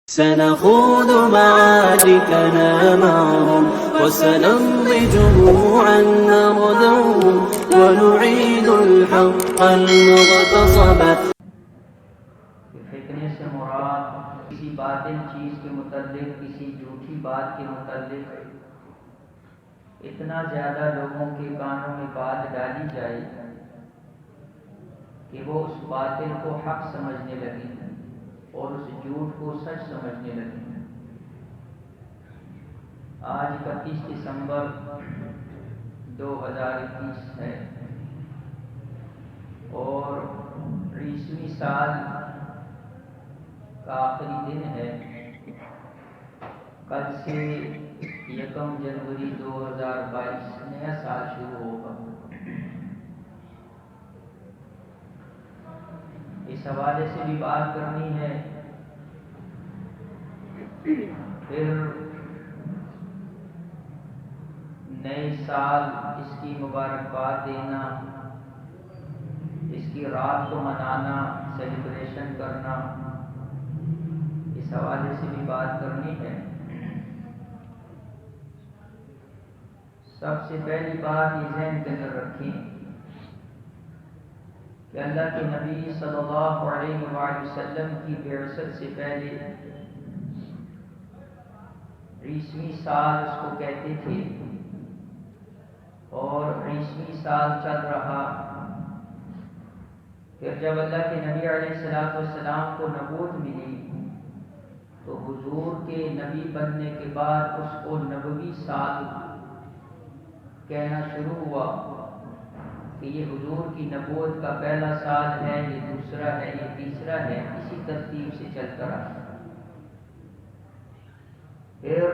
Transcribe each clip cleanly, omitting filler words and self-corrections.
سنخوض معاركنا معهم وسنمضي جموعا نغدوهم ونعيد الحق المغتصب. فتنے سے مراد کسی باطل چیز کے متعلق، کسی جھوٹی بات کے متعلق اتنا زیادہ لوگوں کے کانوں میں بات ڈالی جائے کہ وہ اس باطل کو حق سمجھنے لگے اور اس جھوٹ کو سچ سمجھنے لگے. آج 31 دسمبر 2021 ہے اور 20ویں سال کا آخری دن ہے. کل سے 1 جنوری 2022 نیا سال شروع ہوگا. اس حوالے سے بھی بات کرنی ہے. پھر نئے سال، اس کی مبارکباد دینا، اس کی رات کو منانا، سیلیبریشن کرنا، اس حوالے سے بھی بات کرنی ہے. سب سے پہلی بات یہ ذہن کے اندر رکھیں کہ اللہ کے نبی صلی اللہ علیہ وآلہ وسلم کی بعثت سے پہلے 20ویں سال اس کو کہتے تھے اور 20ویں سال چل رہا. پھر جب اللہ کے نبی علیہ السلام کو نبوت ملی تو حضور کے نبی بننے کے بعد اس کو نبوی سال کہنا شروع ہوا کہ یہ حضور کی نبوت کا پہلا سال ہے، یہ دوسرا ہے، یہ تیسرا ہے. اسی ترتیب سے چلتا رہا. پھر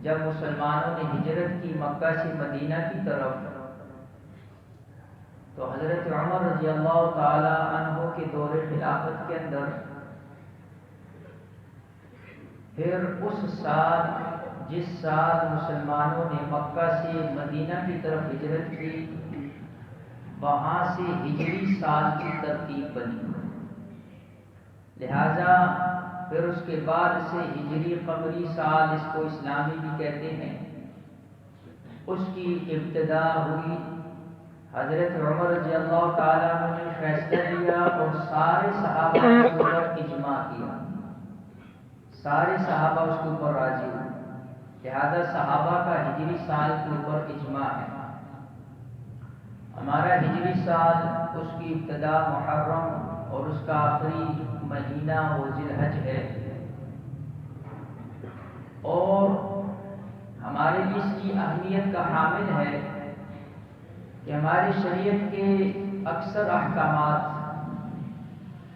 جب مسلمانوں نے ہجرت کی مکہ سے مدینہ کی طرف تو حضرت عمر رضی اللہ تعالی عنہ کے دور خلافت کے اندر پھر اس سال، جس سال مسلمانوں نے مکہ سے مدینہ کی طرف ہجرت کی، وہاں سے ہجری سال کی ترتیب بنی. لہذا پھر اس کے بعد سے ہجری قمری سال، اس کو اسلامی بھی کہتے ہیں، اس کی ابتدا ہوئی. حضرت عمر رضی اللہ تعالیٰ عنہ نے فیصلہ لیا اور سارے صحابہ کے اوپر اجماع کیا، سارے صحابہ اس کے اوپر راضی ہوئے. لہذا صحابہ کا ہجری سال کے اوپر اجماع ہے. ہمارا ہجری سال، اس کی ابتدا محرم اور اس کا آخری مہینہ وہ ذی الحج ہے. اور ہمارے لیے اس کی اہمیت کا حامل ہے کہ ہماری شریعت کے اکثر احکامات،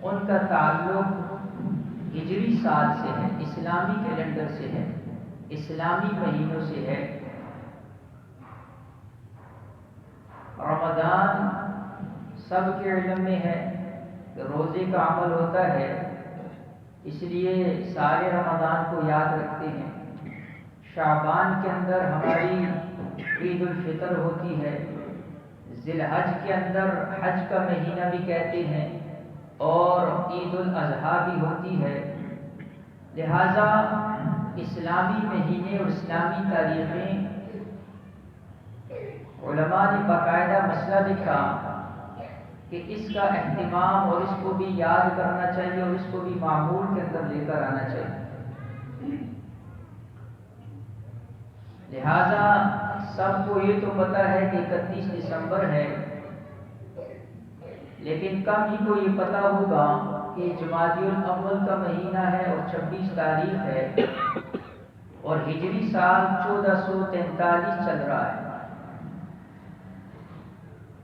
ان کا تعلق ہجری سال سے ہے، اسلامی کیلنڈر سے ہے، اسلامی مہینوں سے ہے. رمضان سب کے علم میں ہے کہ روزے کا عمل ہوتا ہے، اس لیے سارے رمضان کو یاد رکھتے ہیں. شعبان کے اندر ہماری عید الفطر ہوتی ہے. ذی الحج کے اندر حج کا مہینہ بھی کہتے ہیں اور عید الاضحیٰ بھی ہوتی ہے. لہذا اسلامی مہینے اور اسلامی تاریخیں، علماء نے باقاعدہ مسئلہ لکھا کہ اس کا اہتمام اور اس کو بھی یاد کرنا چاہیے اور اس کو بھی معمول کے اندر لے کر آنا چاہیے. لہذا سب کو یہ تو پتہ ہے کہ 31 دسمبر ہے، لیکن کم ہی کو یہ پتہ ہوگا کہ جمادی الاول کا مہینہ ہے اور 26 تاریخ ہے اور ہجری سال 1443 چل رہا ہے.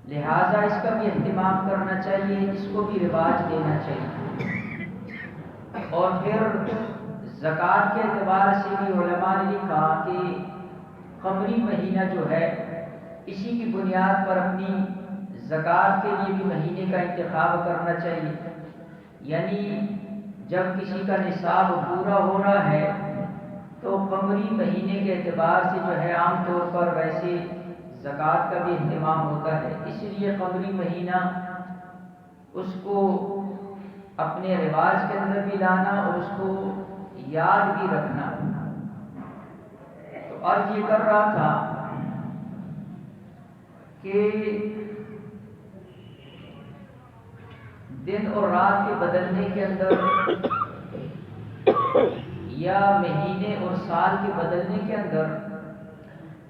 لہذا اس کا بھی اہتمام کرنا چاہیے، اس کو بھی رواج دینا چاہیے. اور پھر زکوٰۃ کے اعتبار سے بھی علماء نے لکھا کہ قمری مہینہ جو ہے، اسی کی بنیاد پر اپنی زکوٰۃ کے لیے بھی مہینے کا انتخاب کرنا چاہیے. یعنی جب کسی کا نصاب پورا ہو رہا ہے تو قمری مہینے کے اعتبار سے جو ہے عام طور پر ویسے زکوٰۃ کا بھی اہتمام ہوتا ہے. اس لیے قمری مہینہ اس کو اپنے رواج کے اندر بھی لانا اور اس کو یاد بھی رکھنا۔ تو عرض یہ کر رہا تھا کہ دن اور رات کے بدلنے کے اندر یا مہینے اور سال کے بدلنے کے اندر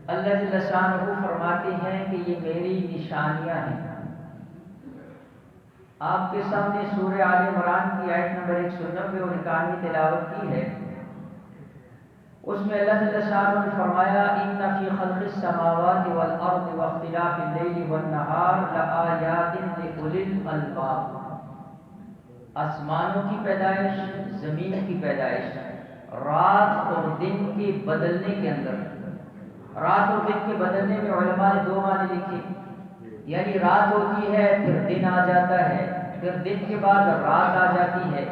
اللہ جل شانہ فرماتے ہیں کہ یہ میری نشانیاں ہیں۔ آپ کے سامنے سورہ آل عمران کی آیت نمبر 190 اور 91 تلاوت کی ہے۔ اس میں اللہ جل شانہ نے فرمایا ان فی خلق السماوات والارض واختلاف اللیل والنہار لآیات لأولی الالباب۔ آسمانوں کی پیدائش، زمین کی پیدائش، رات اور دن کے بدلنے کے اندر، رات اور دن کے بدلنے میں علماء نے دو معنی لکھے، یعنی رات ہوتی ہے پھر دن آ جاتا ہے، پھر دن کے بعد رات آ جاتی ہے،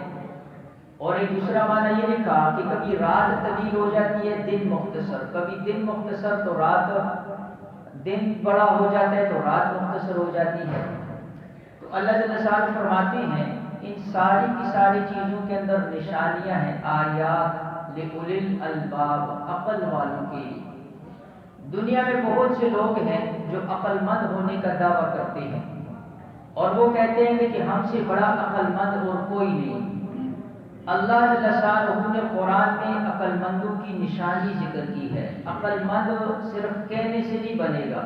اور ایک دوسرا معنی یہ لکھا کہ کبھی رات طویل ہو جاتی ہے دن مختصر، کبھی دن مختصر تو رات، دن بڑا ہو جاتا ہے تو رات مختصر ہو جاتی ہے۔ تو اللہ جل شانہ فرماتے ہیں ان ساری کی ساری چیزوں کے اندر نشانیاں ہیں، آیات لأولی الالباب، عقل والوں کے لیے۔ دنیا میں بہت سے لوگ ہیں جو عقل مند ہونے کا دعویٰ کرتے ہیں اور وہ کہتے ہیں کہ ہم سے بڑا عقل مند اور کوئی نہیں۔ اللہ جل شانہ نے قرآن میں عقل مندوں کی نشانی ذکر کی ہے۔ عقل مند صرف کہنے سے نہیں بنے گا،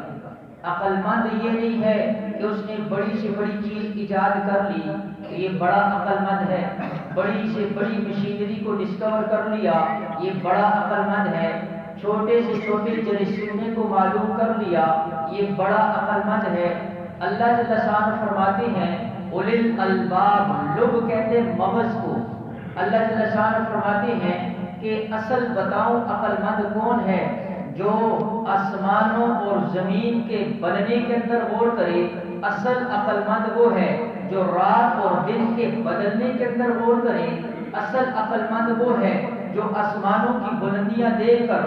عقل مند یہ نہیں ہے کہ اس نے بڑی سے بڑی چیز ایجاد کر لی کہ یہ بڑا عقل مند ہے، بڑی سے بڑی مشینری کو ڈسکور کر لیا یہ بڑا عقل مند ہے، چھوٹے سے چھوٹے جراثیم کو معلوم کر لیا یہ بڑا عقل مند ہے۔ اللہ جل شانہ فرماتے ہیں اولی الالباب، لوگ کہتے ہیں مغز کو۔ اللہ جل شانہ فرماتے ہیں کہ اصل بتاؤں عقل مند کون ہے؟ جو آسمانوں اور زمین کے بننے کے اندر غور کرے، اصل عقل مند وہ ہے جو رات اور دن کے بدلنے کے اندر غور کرے، اصل عقل مند وہ ہے جو آسمانوں کی بلندیاں دیکھ کر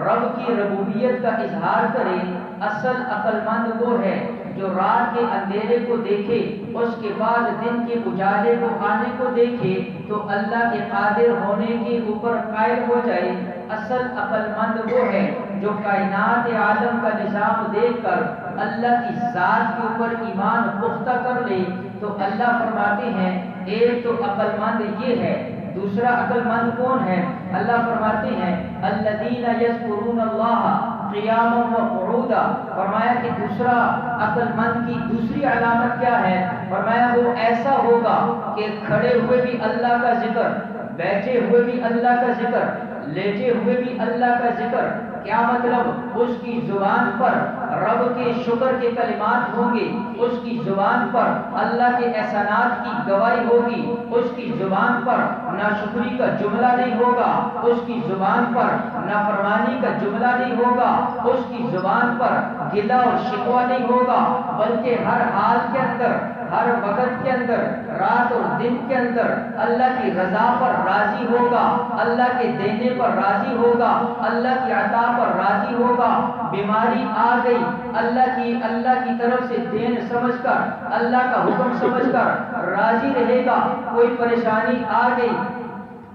رب کی ربوبیت کا اظہار کرے، اصل عقل مند وہ ہے جو رات کے اندھیرے کو دیکھے اس کے بعد دن کے اجالے کو آنے کو دیکھے تو اللہ کے قادر ہونے کے اوپر قائل ہو جائے، اصل عقل مند وہ ہے جو کائنات عالم کا نظام دیکھ کر اللہ کی ذات کے اوپر ایمان پختہ کر لے۔ تو اللہ فرماتے ہیں ایک تو عقل مند یہ ہے، دوسرا عقل مند کون ہے؟ اللہ فرماتے ہیں الذین یذکرون اللہ قیاما وقعودا، فرمایا کہ دوسرا عقل مند کی دوسری علامت کیا ہے؟ فرمایا وہ ایسا ہوگا کہ کھڑے ہوئے بھی اللہ کا ذکر، بیٹھے ہوئے بھی اللہ کا ذکر، لیٹے ہوئے بھی اللہ کا ذکر۔ کیا مطلب؟ اس کی زبان پر رب کے شکر کے کلمات ہوں گے، اس کی زبان پر اللہ کے احسانات کی گواہی ہوگی، اس کی زبان پر ناشکری کا جملہ نہیں ہوگا، اس کی زبان پر نافرمانی کا جملہ نہیں ہوگا، اس کی زبان پر گلہ اور شکوہ نہیں ہوگا، بلکہ ہر حال کے اندر، ہر وقت کے اندر، رات اور دن کے اندر اللہ کی رضا پر راضی ہوگا، اللہ کے دینے پر راضی ہوگا، اللہ کی عطا پر راضی ہوگا۔ بیماری آ گئی اللہ کی طرف سے دین سمجھ کر، اللہ کا حکم سمجھ کر راضی رہے گا۔ کوئی پریشانی آ گئی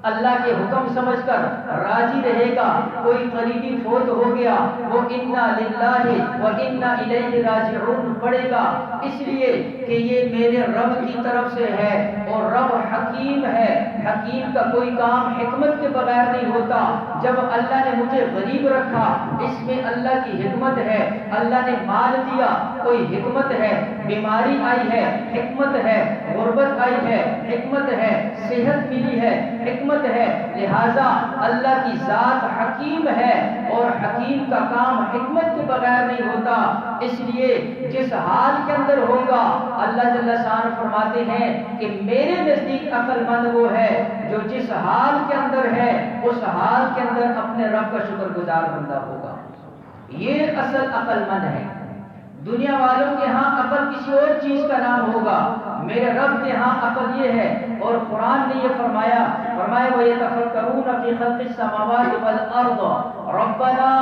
اللہ کے حکم سمجھ کر راضی رہے گا۔ کوئی قریبی فوت ہو گیا وہ انا للہ و انا الیہ راجعون پڑھے گا، اس لیے کہ یہ میرے رب کی طرف سے ہے اور رب حکیم ہے۔ حکیم کا کوئی کام حکمت کے بغیر نہیں ہوتا۔ جب اللہ نے مجھے غریب رکھا اس میں اللہ کی حکمت ہے، اللہ نے مال دیا کوئی حکمت ہے، بیماری آئی ہے حکمت ہے، غربت آئی ہے حکمت ہے، صحت ملی ہے حکمت ہے۔ لہذا اللہ کی ذات حکیم ہے اور حکیم کا کام حکمت کے بغیر نہیں ہوتا۔ اس لیے جس حال کے اندر ہوگا اللہ جل شانہ فرماتے ہیں کہ میرے نزدیک عقل مند وہ ہے جو جس حال کے اندر ہے اس حال کے اندر اپنے رب کا شکر گزار بندہ ہوگا۔ یہ اصل عقل مند ہے۔ دنیا والوں کے ہاں عقل کسی اور چیز کا نام ہوگا، میرے رب کے ہاں عقل یہ ہے۔ اور قرآن نے یہ فرمایا وَيَتَفَكَّرُونَ فِي خَلْقِ السَّمَاوَاتِ وَالْأَرْضِ رَبَّنَا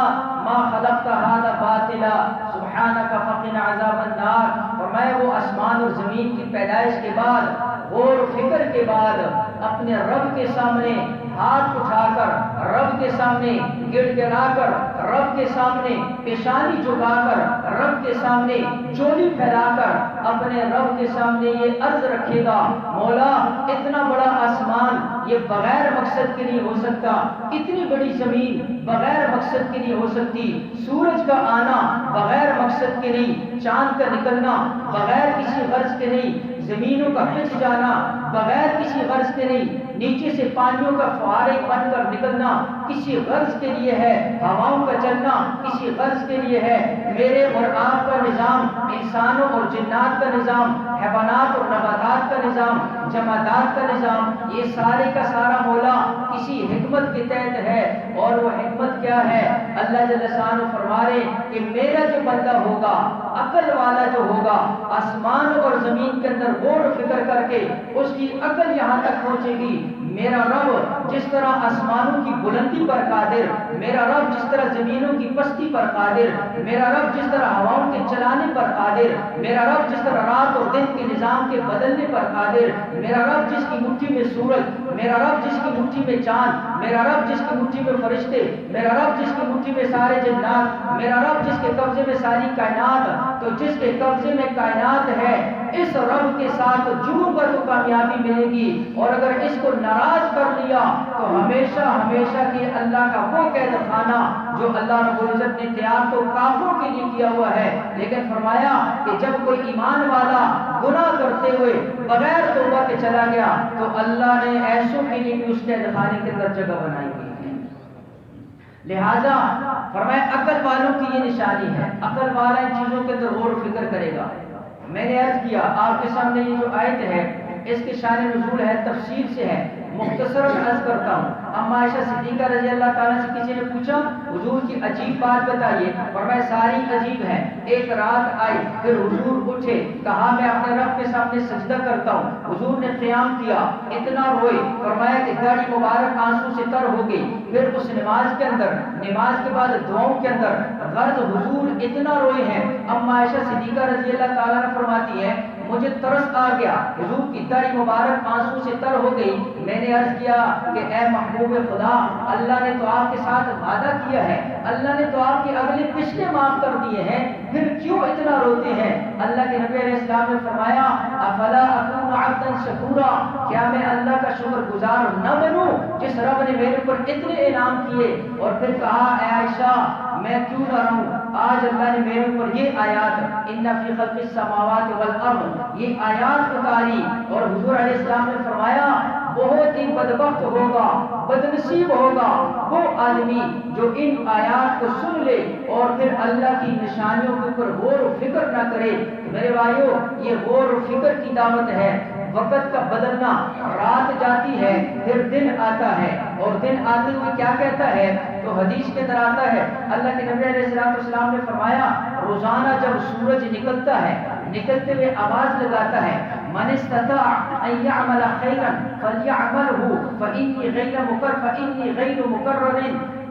مَا خَلَقْتَ هَذَا بَاطِلًا سُبْحَانَكَ فَقِنَا عَذَابَ النَّارِ۔ فرمایا وہ آسمان اور زمین کی پیدائش کے بعد غور و فکر کے بعد اپنے رب کے سامنے ہاتھ اٹھا کر، رب کے سامنے گڑ گڑا کر، رب کے سامنے پیشانی جھکا کر، رب کے سامنے چولی پھیلا کر اپنے رب کے سامنے یہ عرض رکھے گا، مولا اتنا بڑا آسمان یہ بغیر مقصد کے نہیں ہو سکتا، اتنی بڑی زمین بغیر مقصد کے نہیں ہو سکتی، سورج کا آنا بغیر مقصد کے نہیں، چاند کا نکلنا بغیر کسی غرض کے نہیں، زمینوں کا ہچ جانا بغیر کسی غرض کے نہیں، نیچے سے پانیوں کا فوارے بن کر نکلنا کسی غرض کے لیے ہے، ہواؤں کا چلنا کسی غرض کے لیے ہے، میرے اور آپ کا نظام، انسانوں اور جنات کا نظام، حیوانات اور نباتات کا نظام، جمادات کا نظام، یہ سارے کا سارا مولا کسی حکمت کے تحت ہے، اور وہ حکمت کیا ہے؟ اللہ جل شانہ فرما رہے کہ میرا جو بندہ ہوگا، عقل والا جو ہوگا، آسمان اور زمین کے اندر غور و فکر کر کے اس کی عقل یہاں تک پہنچے گی، میرا رب جس طرح آسمانوں کی بلندی پر قادر، میرا رب جس طرح زمینوں کی پستی پر قادر، میرا رب جس طرح ہواؤں کے چلانے پر قادر، میرا رب جس طرح رات اور دن کے نظام کے بدلنے پر قادر، میرا رب جس کی مٹھی میں سورج، میرا رب جس کی مٹھی میں چاند، میرا رب جس کی مٹھی میں فرشتے، میرا رب جس کی مٹھی میں سارے جنات، میرا رب جس کے قبضے میں ساری کائنات، تو جس کے قبضے میں کائنات ہے اس رب کے ساتھ جڑوں پر تو کامیابی ملے گی، اور اگر اس کو ناراض کر لیا تو ہمیشہ ہمیشہ کے اللہ کا وہ قید خانہ جو اللہ رب العزت نے تیار تو کافروں کے لیے کیا ہوا ہے، لیکن فرمایا کہ جب کوئی ایمان والا گناہ کرتے ہوئے بغیر توبہ کے چلا گیا تو اللہ نے ایسوں کے لیے بھی اس قید خانے کے اندر جگہ بنائی ہوئی ہے۔ لہذا فرمایا عقل والوں کی یہ نشانی ہے، عقل والا ان چیزوں کے اندر غور و فکر کرے گا۔ میں نے عرض کیا آپ کے سامنے یہ جو آیت ہے اس کے شان نزول ہے، تفسیر سے ہے، مختصر عرض کرتا ہوں۔ اما عائشہ صدیقہ رضی اللہ تعالیٰ سے کسی نے پوچھا حضور کی عجیب بات بتائیے، فرمایا ساری عجیب ہے۔ ایک رات آئی، پھر حضور اٹھے، کہا میں اپنے رب کے سامنے سجدہ کرتا ہوں، حضور نے قیام کیا، اتنا روئے، فرمایا کہ داڑھی مبارک آنسو سے تر ہو گئی، پھر اس نماز کے اندر، نماز کے بعد دعاؤں کے اندر غرض حضور اتنا روئے ہیں۔ اما عائشہ صدیقہ رضی اللہ تعالیٰ نے فرماتی ہے مجھے ترس آ گیا، حضور کی داڑھی مبارک آنسو سے تر ہو گئی، میں نے عرض کیا کہ اے محبوب خدا، اللہ نے تو آپ کے ساتھ وعدہ کیا ہے، اللہ نے تو آپ کے اگلے پچھلے معاف کر دیے ہیں، پھر کیوں اتنا روتے ہیں؟ اللہ کے نبی علیہ السلام نے فرمایا افلا اکون عبدا شکورا، کیا میں اللہ کا شکر گزار نہ بنوں جس رب نے میرے اوپر اتنے انعام کیے؟ اور پھر کہا اے عائشہ میں کیوں نہ رہوں، آج اللہ نے میرے اوپر یہ آیات ان فی خلق السماوات والارض یہ آیات اتاری، اور حضور علیہ السلام نے فرمایا بہت ہی بدبخت ہوگا، بدنصیب ہوگا وہ آدمی جو ان آیات کو سن لے اور پھر اللہ کی نشانیوں کے اوپر غور و فکر نہ کرے۔ میرے بھائیو یہ غور و فکر کی دعوت ہے۔ وقت کا بدلنا، رات جاتی ہے پھر دن آتا ہے، اور دن آتے ہوئے کیا کہتا ہے؟ تو حدیث کے اندر آتا ہے اللہ کے نبی علیہ السلام نے فرمایا روزانہ جب سورج نکلتا ہے، نکلتے ہوئے آواز لگاتا ہے من استطاع ان يعمل خيرا فليعمله فاني غير مكرر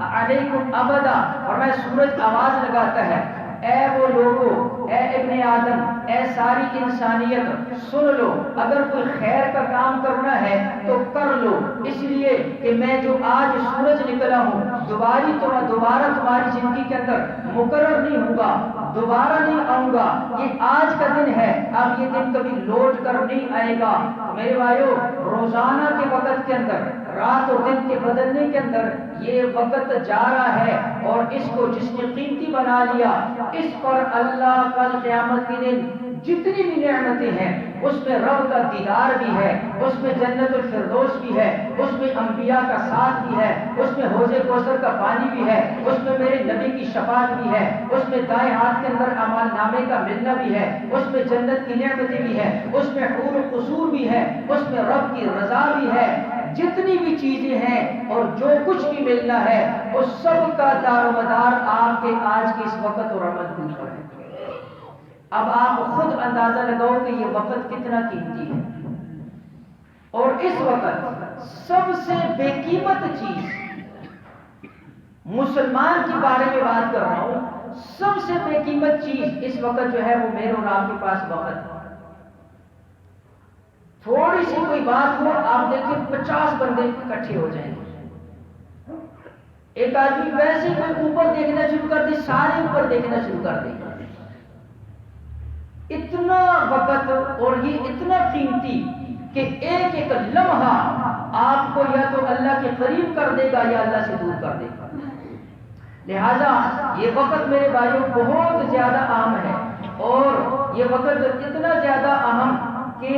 عليكم ابدا، اور میں سورج آواز لگاتا ہے اے وہ لوگو، اے ابن آدم، اے ساری انسانیت سن لو، اگر کوئی خیر کا کام کرنا ہے تو کر لو، اس لیے کہ میں جو آج سورج نکلا ہوں دوبارہ تمہاری زندگی کے اندر مقرر نہیں ہوں گا، دوبارہ نہیں آؤں گا، یہ آج کا دن ہے، اب یہ دن کبھی لوٹ کر نہیں آئے گا۔ میرے بھائیو روزانہ کے وقت کے اندر، رات اور دن کے بدلنے کے اندر یہ وقت جا رہا ہے، اور اس کو جس نے قیمتی بنا لیا اس پر اللہ کل قیامت کے دن جتنی بھی نعمتیں ہیں اس میں رب کا دیدار بھی ہے، اس میں جنت الفردوس بھی ہے، اس میں انبیاء کا ساتھ بھی ہے، اس میں حوض کوثر کا پانی بھی ہے، اس میں میرے نبی کی شفاعت بھی ہے، اس میں دائیں ہاتھ کے اندر اعمال نامے کا ملنا بھی ہے، اس میں جنت کی نعمتیں بھی ہے، اس میں حور و قصور بھی ہے، اس میں رب کی رضا بھی ہے۔ جتنی بھی چیزیں ہیں اور جو کچھ بھی ملنا ہے اس سب کا دار و مدار آپ کے آج کے اس وقت اور عمل کے اوپر ہے۔ اب آپ خود اندازہ لگاؤ کہ یہ وقت کتنا قیمتی ہے، اور اس وقت سب سے بے قیمت چیز، مسلمان کے بارے میں بات کر رہا ہوں، سب سے بے قیمت چیز اس وقت جو ہے وہ میرے اور آپ کے پاس وقت ہے۔ تھوڑی سی کوئی بات ہو آپ دیکھیں 50 بندے اکٹھے ہو جائیں گے. ایک آدمی ویسے کوئی اوپر دیکھنا شروع کر دے سارے اوپر دیکھنا شروع کر دیں. اتنا وقت اور یہ اتنا قیمتی کہ ایک ایک لمحہ آپ کو یا تو اللہ کے قریب کر دے گا یا اللہ سے دور کر دے گا. لہذا یہ وقت میرے بھائیوں بہت زیادہ اہم ہے، اور یہ وقت اتنا زیادہ اہم کہ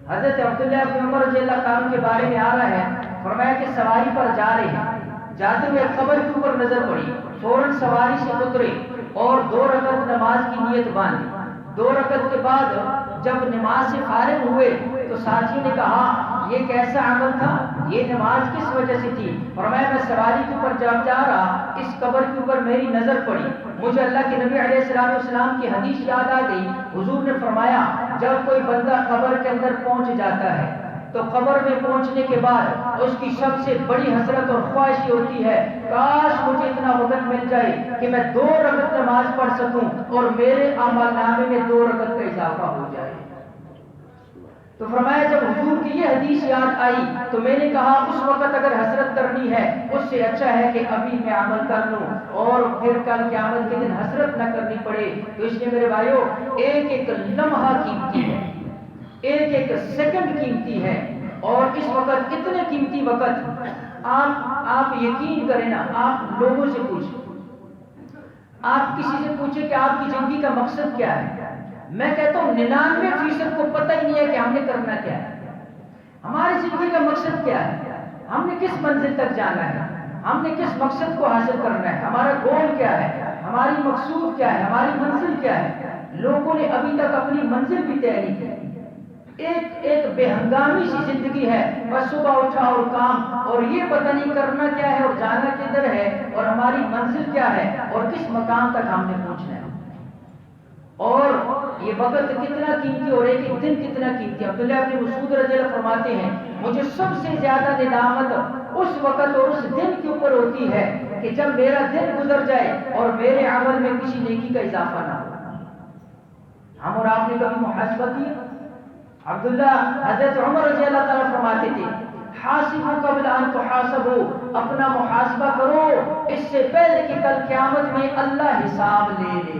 حضرت عبداللہ بن عمر رضی اللہ عنہ کے بارے میں آ رہا ہے، فرمایا کہ سواری پر جا رہے ہیں، جاتے ہوئے قبر کے اوپر نظر پڑی، فوراً سواری سے اترے اور 2 رکعت نماز کی نیت باندھی. 2 رکعت کے بعد جب نماز سے فارغ ہوئے تو ساتھی نے کہا یہ کیسا عمل تھا، یہ نماز کس وجہ سے تھی؟ فرمایا میں سواری کے اوپر جب جا رہا اس قبر کے اوپر میری نظر پڑی، مجھے اللہ کے نبی علیہ السلام کی حدیث یاد آ گئی. حضور نے فرمایا جب کوئی بندہ قبر کے اندر پہنچ جاتا ہے تو قبر میں پہنچنے کے بعد اس کی سب سے بڑی حسرت اور خواہش ہوتی ہے کاش مجھے اتنا وقت مل جائے کہ میں 2 رکعت نماز پڑھ سکوں اور میرے اعمال نامے میں 2 رکعت کا اضافہ ہو جائے. تو فرمایا جب حضور کی یہ حدیث یاد آئی تو میں نے کہا اس وقت اگر حسرت کرنی ہے اس سے اچھا ہے کہ ابھی میں عمل کر لوں اور پھر کل قیامت کے دن حسرت نہ کرنی پڑے. تو اس لیے میرے بھائیوں ایک ایک لمحہ قیمتی ہے، ایک ایک سیکنڈ قیمتی ہے، اور اس وقت اتنے قیمتی وقت آپ یقین کریں نا، آپ لوگوں سے پوچھیں، آپ کسی سے پوچھیں کہ آپ کی زندگی کا مقصد کیا ہے، میں کہتا ہوں 99% کو پتہ ہی نہیں ہے کہ ہم نے کرنا کیا ہے. ہماری زندگی کا مقصد کیا ہے، ہم نے کس منزل تک جانا ہے، ہم نے کس مقصد کو حاصل کرنا ہے، ہمارا گول کیا ہے، ہماری مقصود کیا ہے، ہماری منزل کیا ہے. لوگوں نے ابھی تک اپنی منزل بھی طے نہیں کی. ایک بے ہنگامی سی زندگی ہے، بس صبح اٹھا اور کام، اور یہ پتہ نہیں کرنا کیا ہے اور جانا کدھر ہے اور ہماری منزل کیا ہے اور کس مقام تک ہم نے پہنچنا ہے. اور یہ وقت کتنا قیمتی اور ایک ایک دن کتنا قیمتی. عبداللہ ابن مسعود رضی اللہ فرماتے ہیں مجھے سب سے زیادہ ندامت اس وقت اور اس دن کے اوپر ہوتی ہے کہ جب میرا دن گزر جائے اور میرے عمل میں کسی نیکی کا اضافہ نہ ہو. ہم اور آپ نے کبھی محاسبہ کیا؟ عبداللہ حضرت عمر رضی اللہ تعالیٰ فرماتے تھے حاسبوا قبل ان تحاسبوا، اپنا محاسبہ کرو اس سے پہلے کہ کل قیامت میں اللہ حساب لے لے.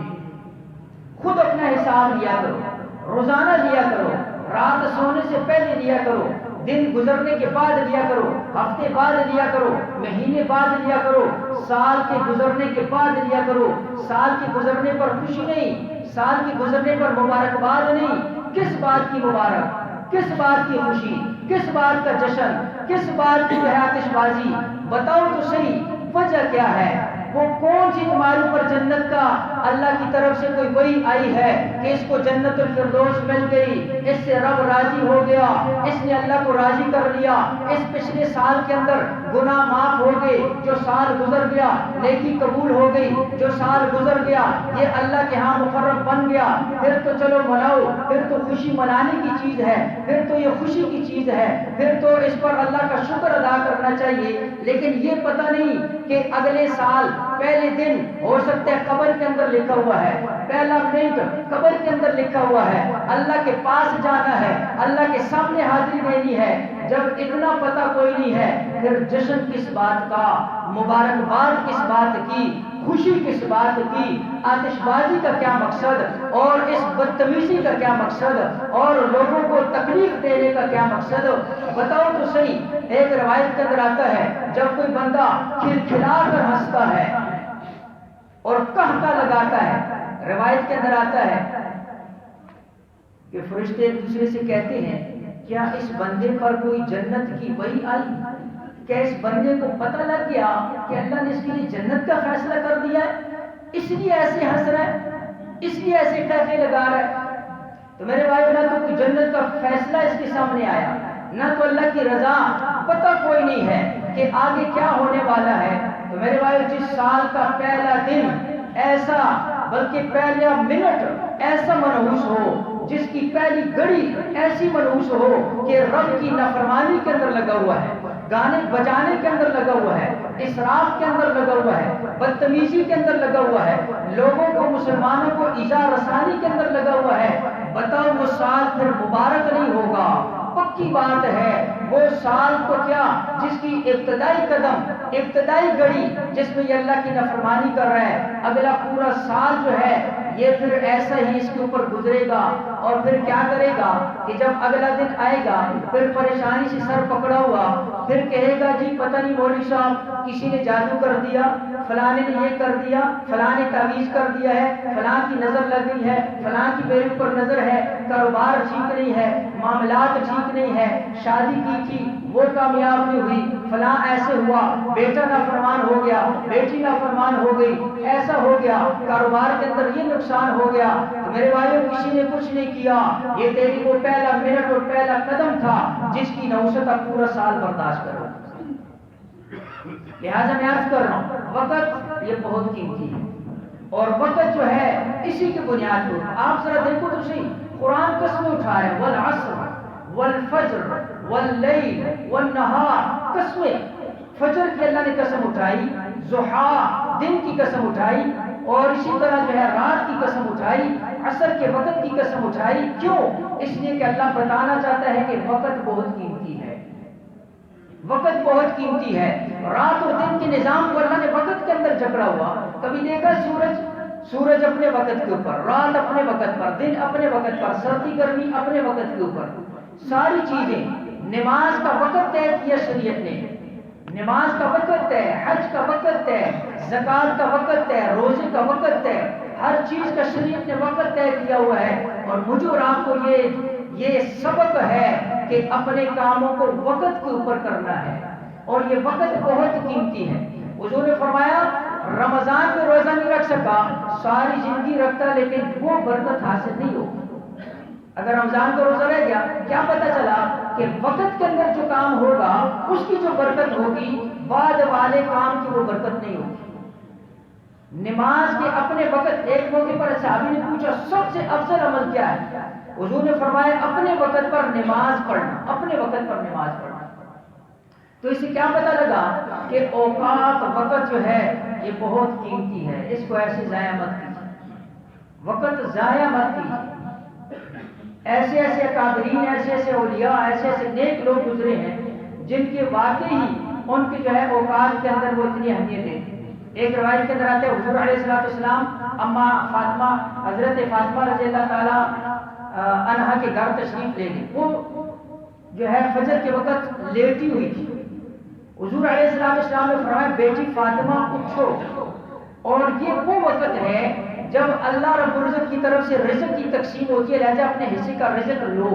خود اپنا حساب لیا کرو، روزانہ لیا کرو، رات سونے سے پہلے لیا کرو، دن گزرنے کے بعد لیا کرو، ہفتے بعد لیا کرو، مہینے بعد لیا کرو، سال کے گزرنے کے بعد لیا کرو. سال کے گزرنے پر خوشی نہیں، سال کے گزرنے پر مبارکباد نہیں. کس بات کی مبارک، کس بات کی خوشی، کس بات کا جشن، کس بات کی آتش بازی؟ بتاؤ تو صحیح وجہ کیا ہے؟ وہ کون سی تمہارے اوپر جنت کا اللہ کی طرف سے کوئی وحی آئی ہے کہ اس کو جنت الفردوس مل گئی، اس سے رب راضی ہو گیا، اس نے اللہ کو راضی کر لیا، اس پچھلے سال کے اندر گناہ معاف ہو گئے، جو سال گزر گیا نیکی قبول ہو گئی، جو سال گزر گیا یہ اللہ کے ہاں مقرب بن گیا. پھر تو چلو مناؤ، پھر تو خوشی منانے کی چیز ہے، پھر تو یہ خوشی کی چیز ہے، پھر تو اس پر اللہ کا شکر ادا کرنا چاہیے. لیکن یہ پتہ نہیں کہ اگلے سال پہلے دن ہو سکتا ہے قبر کے اندر لکھا ہوا ہے، پہلا منٹ قبر کے اندر لکھا ہوا ہے، اللہ کے پاس جانا ہے، اللہ کے سامنے حاضری دینی ہے. جب اتنا پتہ کوئی نہیں ہے پھر جشن کس بات کا، مبارکباد کس بات کی، خوشی کس بات کی، آتش بازی کا کیا مقصد اور اس بدتمیزی کا کیا مقصد اور لوگوں کو تکلیف دینے کا کیا مقصد؟ بتاؤ تو صحیح. ایک روایت کے اندر آتا ہے جب کوئی بندہ کھلکھلا کر ہنستا ہے اور قہقہ لگاتا ہے، روایت کے اندر آتا ہے کہ فرشتے ایک دوسرے سے کہتے ہیں کیا اس بندے پر کوئی جنت کی وحی آئی؟ کیا اس بندے کو پتہ لگ گیا کہ اللہ نے اس کے لیے جنت کا فیصلہ کر دیا ہے، اس لیے ایسے ہنس رہا ہے، اس لیے ایسے قہقے لگا رہا ہے؟ تو میرے بھائی نہ تو کوئی جنت کا فیصلہ اس کے سامنے آیا، نہ تو اللہ کی رضا، پتہ کوئی نہیں ہے کہ آگے کیا ہونے والا ہے. تو میرے بھائی جس سال کا پہلا دن ایسا، بلکہ پہلا منٹ ایسا منحوس ہو، جس کی پہلی گھڑی ایسی منحوس ہو کہ رب کی نافرمانی کے اندر لگا ہوا ہے، گانے بجانے کے اندر لگا ہوا ہے، اسراف کے اندر لگا ہوا ہے، بدتمیزی کے اندر لگا ہوا ہے، لوگوں کو مسلمانوں کو ایذا رسانی کے اندر لگا ہوا ہے، بتاؤ وہ سال پھر مبارک نہیں ہوگا؟ پکی بات ہے، وہ سال تو کیا جس کی ابتدائی قدم، ابتدائی گھڑی جس میں یہ اللہ کی نافرمانی کر رہا ہے، اگلا پورا سال جو ہے یہ پھر ایسا ہی اس کے اوپر گزرے گا، اور پھر کیا کرے گا کہ جب اگلا دن آئے گا پھر پریشانی سے سر پکڑا ہوا، پھر کہے گا جی پتہ نہیں مولوی صاحب کسی نے جادو کر دیا، فلاں نے یہ کر دیا، فلاں نے تعویذ کر دیا ہے، فلاں کی نظر لگ گئی ہے، فلاں کی میرے اوپر نظر ہے، کاروبار ٹھیک نہیں ہے، معاملات ٹھیک نہیں ہے، شادی کی تھی وہ کامیاب نہیں ہوئی، فلاں ایسے ہوا، بیٹا نافرمان ہو گیا، بیٹی نافرمان ہو گئی، ایسا ہو گیا، کاروبار کے اندر یہ نقصان ہو گیا۔ تو میرے بھائیوں کسی نے کچھ نہیں کیا، یہ تیری وہ پہلا منٹ اور پہلا قدم تھا جس کی نحوست اب پورا سال برداشت کرو۔ لہٰذا میں عرض کر رہا ہوں وقت یہ بہت قیمتی ہے، اور وقت جو ہے اسی کی بنیاد پر آپ ذرا دیکھو تو صحیح، قرآن قسمیں اٹھا رہے ہیں، والعصر والفجر واللیل والنہار، قسمیں، فجر کی اللہ نے قسم اٹھائی، ضحیٰ دن کی قسم اٹھائی، اور اسی طرح جو ہے رات کی قسم اٹھائی، عصر کے وقت کی قسم اٹھائی۔ کیوں؟ اس لیے کہ اللہ بتانا چاہتا ہے کہ وقت بہت قیمتی ہے، وقت بہت قیمتی ہے۔ رات اور دن کے نظام کو اللہ نے وقت کے اندر جکڑا ہوا، کبھی دیکھا سورج اپنے وقت کے اوپر، رات اپنے وقت پر، دن اپنے وقت پر، سردی گرمی اپنے وقت کے اوپر، ساری چیزیں۔ نماز کا وقت طے کیا شریعت نے، نماز کا وقت ہے، حج کا وقت ہے، زکوٰۃ کا وقت ہے، روزے کا وقت ہے، ہر چیز کا شریعت نے وقت طے کیا ہوا ہے۔ اور مجھے اور آپ کو یہ سبق ہے کہ اپنے کاموں کو وقت کے اوپر کرنا ہے، اور یہ وقت بہت قیمتی ہے۔ حضور نے فرمایا رمضان میں روزہ نہیں رکھ سکا، ساری زندگی رکھتا لیکن وہ برکت حاصل نہیں ہوگی۔ اگر رمضان کا روزہ رہ گیا، کیا پتہ چلا کہ وقت کے اندر جو کام ہوگا اس کی جو برکت ہوگی، بعد والے کام کی وہ برکت نہیں ہوگی۔ نماز کے اپنے وقت، ایک موقع پر صحابی نے پوچھا سب سے افضل عمل کیا ہے؟ حضور نے فرمایا اپنے وقت پر نماز پڑھنا، اپنے وقت پر نماز پڑھنا۔ تو اس سے کیا پتہ لگا کہ اوقات، وقت جو ہے یہ بہت قیمتی ہے، اس کو ایسے ضائع مت کیجیے، وقت ضائع مت کیجیے۔ ایسے ایسے اکابرین، ایسے ایسے اولیاء، ایسے ایسے نیک لوگ گزرے ہیں جن کے واقعی ان کی جو ہے اوقات کے اندر وہ اتنی اہمیت ہے۔ ایک روایت کے اندر آتے ہیں حضور علیہ السلام اما فاطمہ، حضرت فاطمہ رضی اللہ تعالیٰ عنہا کے گھر تشریف لے گئی، وہ جو ہے فجر کے وقت لیٹی ہوئی تھی۔ حضور علیہ السلام نے فرمایا بیٹی فاطمہ اٹھو، اور یہ وہ وقت ہے جب اللہ رب العزت کی طرف سے رزق کی تقسیم ہوتی ہے، لہذا اپنے حصے کا رزق لو۔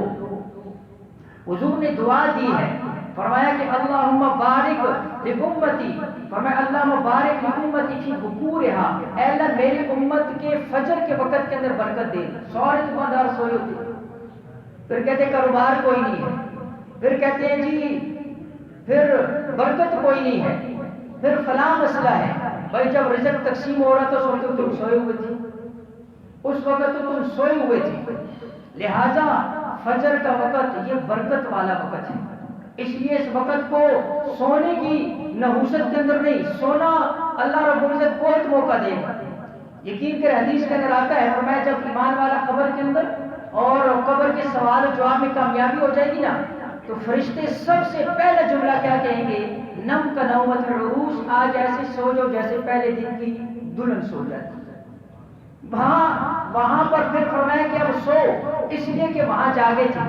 حضور نے دعا دی ہے، فرمایا کہ اللہم بارک لامتی، فرمایا اللہم بارک لامتی فی بکورہا، اے اللہ میری امت کے فجر کے وقت کے اندر برکت دے۔ سورج دکاندار سوئے ہوتے، پھر کہتے کاروبار کوئی نہیں ہے، پھر کہتے ہیں جی پھر برکت کوئی نہیں ہے، پھر فلاں مسئلہ ہے۔ بھائی جب رزق تقسیم ہو رہا تھا اس وقت تم سوئے ہوئے تھے، اس وقت تو تم سوئے ہوئے تھے، لہذا فجر کا وقت یہ برکت والا وقت ہے۔ اس لیے اس وقت کو سونے کی نحوست کے اندر نہیں، سونا اللہ رب العزت بہت موقع دے گا۔ یقین کر حدیث کے اندر آتا ہے، فرمایا جب ایمان والا قبر کے اندر اور قبر کے سوال و جواب میں کامیابی ہو جائے گی نا، تو فرشتے سب سے پہلا جملہ کیا کہیں گے؟ نم کا نومت العروس، آج ایسے سو جاؤ جیسے پہلے دن کی دلہن سو جاتی ہے۔ وہاں پر پھر فرمایا کہ اب سو، اس لیے کہ وہاں جاگے تھے۔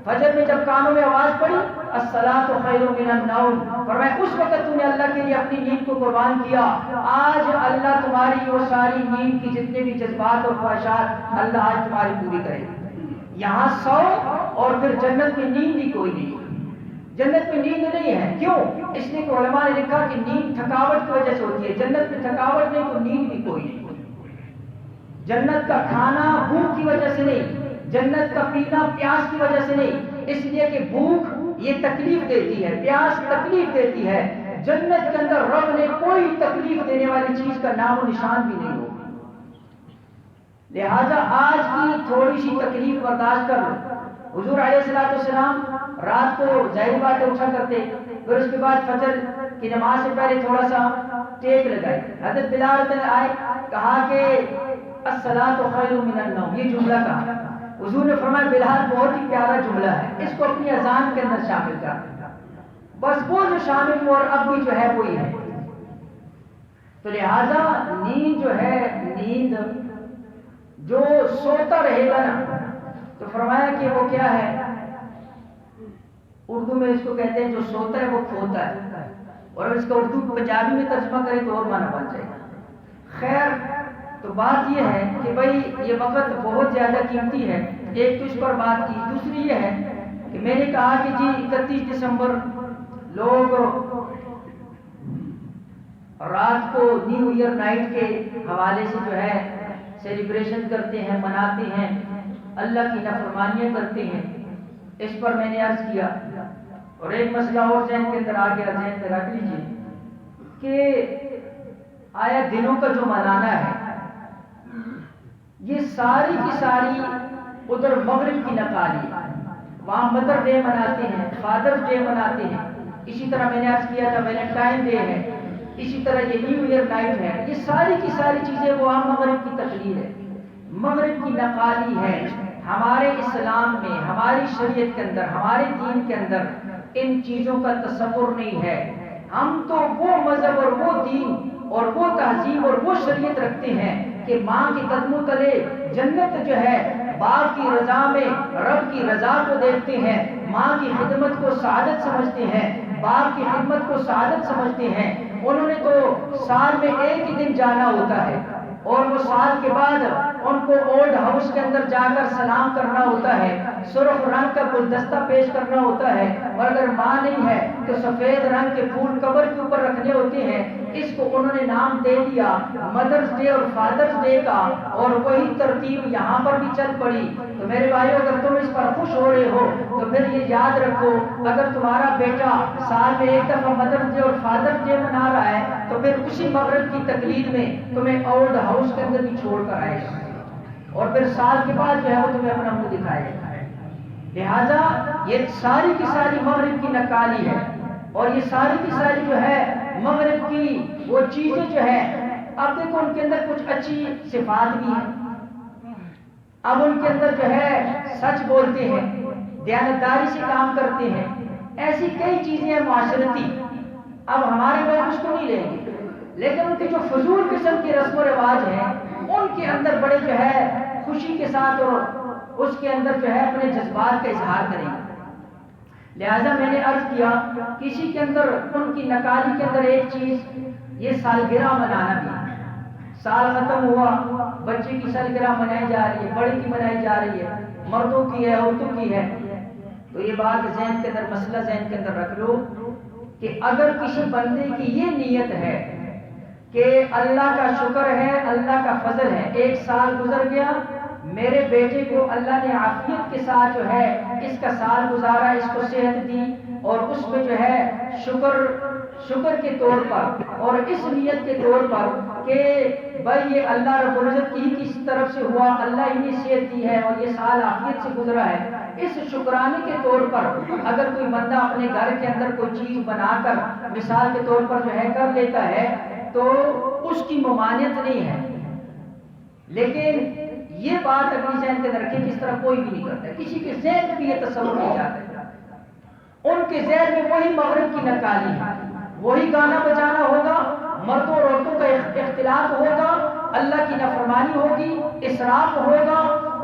فجر میں جب کانوں میں آواز پڑی الصلاۃ خیر من النوم، فرمایا اس وقت تم نے اللہ کے لیے اپنی نیند کو قربان کیا، آج اللہ تمہاری وہ ساری نیند کی جتنے بھی جذبات اور خواہشات اللہ آج تمہاری پوری کرے۔ یہاں سو، اور پھر جنت میں نیند ہی کوئی نہیں، جنت میں نیند نہیں ہے۔ کیوں؟ اس لیے کہ علماء نے لکھا کہ نیند تھکاوٹ کی وجہ سے ہوتی ہے، جنت میں تھکاوٹ نہیں تو نیند بھی کوئی نہیں۔ جنت کا کھانا بھوک کی وجہ سے نہیں، جنت کا پینا پیاس کی وجہ سے نہیں، اس لیے کہ بھوک یہ تکلیف دیتی ہے، پیاس تکلیف دیتی ہے۔ جنت کے اندر رب نے کوئی تکلیف دینے والی چیز کا نام و نشان بھی نہیں ہوگا، لہذا آج کی تھوڑی سی تکلیف برداشت کر لو۔ حضور علیہ السلام رات کو ظاہر بات اٹھا کرتے، پھر اس کے بعد فجر کی نماز سے پہلے تھوڑا سا ٹیک لگائی، حضرت بلال آئے، کہا کہ الصلاۃ خیر من النوم، یہ جملہ کہا۔ حضور نے فرمایا بلال بہت ہی پیارا جملہ ہے، اس کو اپنی اذان کے اندر شامل کر، بس وہ جو شامل ہو اور اب بھی جو ہے وہی ہے۔ تو لہذا نیند جو ہے، نیند جو سوتا رہے گا نا، تو فرمایا کہ وہ کیا ہے، اردو میں اس کو کہتے ہیں جو سوتا ہے وہ کھوتا ہے، اور اس کا اردو پنجابی میں ترجمہ کرے تو اور معنی بن جائے گا۔ خیر، تو بات یہ ہے کہ بھائی یہ وقت بہت زیادہ قیمتی ہے، ایک تو اس پر بات کی، دوسری یہ ہے کہ میں نے کہا کہ جی 31 دسمبر لوگ رات کو نیو ایئر نائٹ کے حوالے سے جو ہے سیلیبریشن کرتے ہیں، مناتے ہیں، اللہ کی نافرمانیاں کرتے ہیں۔ اس پر میں نے عرض کیا، اور ایک مسئلہ اور ذہن کے اندر آ گیا، ذہن میں رکھ لیجیے کہ آیا دنوں کا جو منانا ہے یہ ساری کی ساری ادھر مغرب کی نقالی، وہاں مدر ڈے مناتے ہیں، فادرز ڈے مناتے ہیں، اسی طرح میں نے عرض کیا تھا ویلنٹائن ڈے ہے، اسی طرح یہ نیو ایئر نائٹ ہے، یہ ساری کی ساری چیزیں وہاں مغرب کی تقلید ہے، مغرب کی نقالی ہے۔ ہمارے اسلام میں، ہماری شریعت کے اندر، ہمارے دین کے اندر ان چیزوں کا تصور نہیں ہے۔ ہم تو وہ مذہب اور وہ دین اور وہ تہذیب اور وہ شریعت رکھتے ہیں کہ ماں کے قدموں تلے جنت جو ہے، باپ کی رضا میں رب کی رضا کو دیکھتے ہیں، ماں کی خدمت کو سعادت سمجھتے ہیں، باپ کی خدمت کو سعادت سمجھتے ہیں۔ انہوں نے تو سال میں ایک ہی دن جانا ہوتا ہے، اور وہ سال کے بعد ان کو اولڈ ہاؤس کے اندر جا کر سلام کرنا ہوتا ہے، سرخ رنگ کا گلدستہ پیش کرنا ہوتا ہے، اور اگر ماں نہیں ہے تو سفید رنگ کے پھول قبر کے اوپر رکھنے ہوتے ہیں۔ اس کو انہوں نے نام دے دیا مدرز ڈے اور فادرز ڈے کا، اور وہی ترتیب یہاں پر بھی چل پڑی۔ تو میرے بھائیو، اگر تم اس پر خوش ہو رہے ہو تو پھر یہ یاد رکھو، اگر تمہارا بیٹا سال میں ایک دفعہ مدرز ڈے اور فادرز ڈے منا رہا ہے تو پھر اسی مغرب کی تقلید میں تمہیں اولڈ ہاؤس کے اندر بھی چھوڑ کر آئے گا، اور پھر سال کے بعد جو ہے وہ تمہیں اپنا منہ دکھائے گا۔ لہذا یہ ساری کی ساری مغرب کی نقالی ہے، اور یہ ساری کی ساری جو ہے مغرب کی وہ چیزیں جو ہے، اب دیکھو ان کے اندر کچھ اچھی صفات بھی ہیں، اب ان کے اندر جو ہے سچ بولتے ہیں، دیانتداری سے کام کرتے ہیں، ایسی کئی چیزیں ہیں معاشرتی، اب ہمارے لوگ اس کو نہیں لیں گے، لیکن ان کی جو فضول قسم کی رسم و رواج ہیں ان کے اندر بڑے جو ہے خوشی کے ساتھ اور اس کے اندر جو ہے اپنے جذبات کا اظہار کریں گے۔ لہذا میں نے عرض کیا، کسی کے اندر ان کی نقالی کے اندر ایک چیز یہ سالگرہ منانا بھی ہے، سال ختم ہوا، بچے کی سالگرہ منائی جا رہی ہے، بڑے کی منائی جا رہی ہے، مردوں کی ہے، عورتوں کی ہے۔ تو یہ بات ذہن کے اندر، مسئلہ ذہن کے اندر رکھ لو کہ اگر کسی بندے کی یہ نیت ہے کہ اللہ کا شکر ہے، اللہ کا فضل ہے، ایک سال گزر گیا، میرے بیٹے کو اللہ نے عافیت کے ساتھ جو ہے اس کا سال گزارا، اس کو صحت دی، اور اس میں جو ہے شکر کے طور پر اور اس نیت کے طور پر کہ بھائی یہ اللہ رب العزت کی کس طرف سے ہوا، اللہ ہی نے صحت دی ہے اور یہ سال عافیت سے گزرا ہے، اس شکرانے کے طور پر اگر کوئی بندہ اپنے گھر کے اندر کوئی چیز بنا کر مثال کے طور پر جو ہے کر لیتا ہے تو اس کی ممانعت نہیں ہے، لیکن یہ بات اپنی ذہن کے اندر رکھیں، اس طرح کوئی بھی نہیں کرتا، کسی کے ذہن میں بھی یہ تصور نہیں جاتا، ان کے ذہن میں وہی مغرب کی نقالی ہے، وہی گانا بجانا ہوگا، مردوں اور عورتوں کا اختلاط ہوگا، اللہ کی نافرمانی ہوگی، اسراف ہوگا،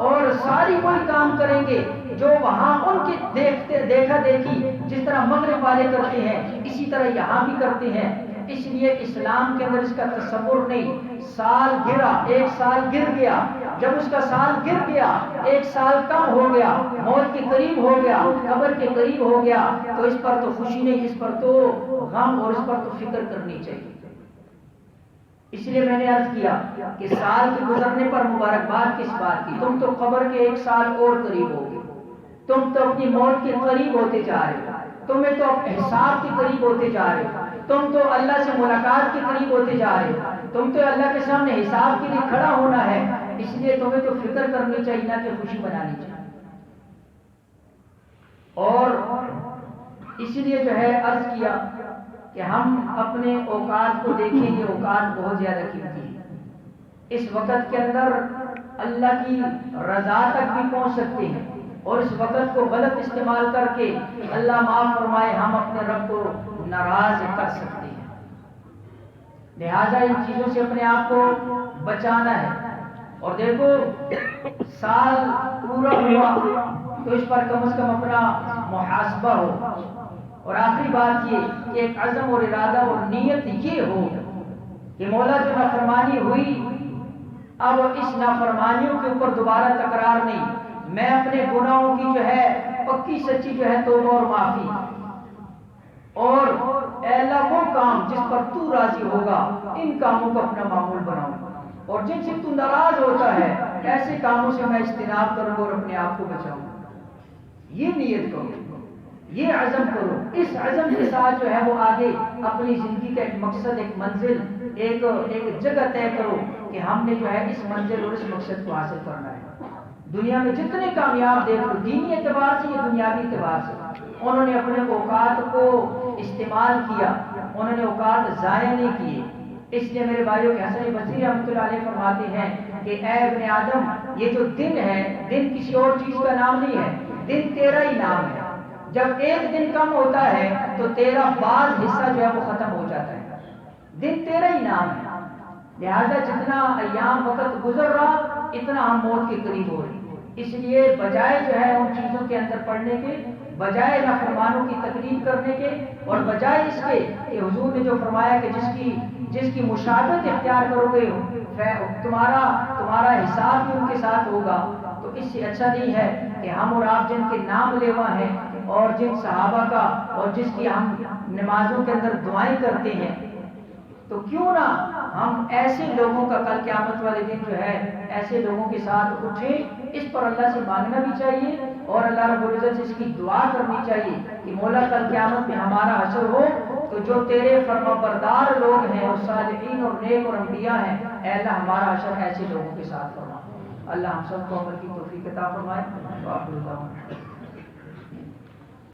اور ساری وہی کام کریں گے جو وہاں ان کے دیکھا دیکھی جس طرح مغرب والے کرتے ہیں اسی طرح یہاں بھی کرتے ہیں۔ اس لیے اسلام کے اندر اس کا تصور نہیں، سال گرا، ایک سال گر گیا، جب اس کا سال گر گیا، ایک سال کم ہو گیا، موت کے قریب ہو گیا، قبر کے قریب ہو گیا، تو اس پر تو خوشی نہیں، اس پر تو غم اور اس پر تو فکر کرنی چاہیے۔ اس لیے میں نے عرض کیا کہ سال کے گزرنے پر مبارکباد کس بات کی، تم تو قبر کے ایک سال اور قریب ہو گئے، تم تو اپنی موت کے قریب ہوتے جا رہے ہو، تمہیں تو حساب کے قریب ہوتے جا رہے ہو، تم تو اللہ سے ملاقات کے قریب ہوتے جا رہے ہو، تم تو اللہ کے سامنے حساب کے لیے کھڑا ہونا ہے، اس لیے تمہیں تو فکر کرنی چاہیے نہ کہ خوشی منانی چاہیے۔ اور اس لیے جو ہے عرض کیا کہ ہم اپنے اوقات کو دیکھیں، یہ اوقات بہت زیادہ قیمتی ہے، اس وقت کے اندر اللہ کی رضا تک بھی پہنچ سکتے ہیں، اور اس وقت کو غلط استعمال کر کے اللہ معاف فرمائے ہم اپنے رب کو ناراض کر سکتے ہیں۔ لہذا ان چیزوں سے اپنے آپ کو بچانا ہے۔ اور دیکھو سال پورا ہوا تو اس پر کم از کم اپنا محاسبہ ہو، اور آخری بات یہ کہ ایک عزم اور ارادہ اور نیت یہ ہو کہ مولا جو نافرمانی ہوئی اب اس نافرمانیوں کے اوپر دوبارہ تکرار نہیں، میں اپنے گناہوں کی جو ہے پکی سچی جو ہے توبہ اور معافی، اور اے اللہ وہ کام جس پر تو راضی ہوگا ان کاموں کو اپنا معمول بناؤں، اور جن سے تو ناراض ہوتا ہے ایسے کاموں سے میں اجتناب کروں اور اپنے آپ کو بچاؤں۔ یہ نیت کرو، یہ عزم کرو، اس عزم کے ساتھ جو ہے وہ آگے اپنی زندگی کا ایک مقصد، ایک منزل، ایک جگہ طے کرو کہ ہم نے جو ہے اس منزل اور اس مقصد کو حاصل کرنا ہے۔ دنیا میں جتنے کامیاب دیکھ لو، دینی اعتبار سے یا دنیاوی اعتبار سے، انہوں نے اپنے اوقات کو استعمال کیا، انہوں نے اوقات ضائع نہیں کیے۔ اس لیے میرے بھائیوں کے حسن بصری رحمۃ اللہ علیہ فرماتے ہیں کہ اے ابن آدم، یہ جو دن ہے، دن کسی اور چیز کا نام نہیں ہے، دن تیرا ہی نام ہے۔ جب ایک دن کم ہوتا ہے تو تیرا بعض حصہ جو ہے وہ ختم ہو جاتا ہے، دن تیرا ہی نام ہے۔ لہذا جتنا ایام وقت گزر رہا اتنا ہم موت کے قریب ہو رہے، اس لیے بجائے جو ہے ان چیزوں کے اندر پڑنے کے، بجائے نافرمانوں کی تقلید کرنے کے، اور بجائے اس کے کہ حضور نے جو فرمایا کہ جس کی مشابہت اختیار کرو گے تمہارا حساب بھی ان کے ساتھ ہوگا، تو اس سے اچھا نہیں ہے کہ ہم اور آپ جن کے نام لیوا ہیں اور جن صحابہ کا اور جس کی ہم نمازوں کے اندر دعائیں کرتے ہیں، تو کیوں نہ ہم ایسے لوگوں کا کل قیامت والے دن جو ہے ایسے لوگوں کے ساتھ اٹھیں۔ اس پر اللہ سے مانگنا بھی چاہیے اور اللہ رب العزت سے اس کی دعا کرنی چاہیے کہ مولا کل قیامت میں ہمارا حشر ہو تو جو تیرے فرما بردار لوگ ہیں اور صالحین اور نیک اور انبیاء ہیں، اے اللہ ہمارا حشر ایسے لوگوں کے ساتھ فرما۔ اللہ ہم سب کو عمل کی توفیق عطا فرمائے۔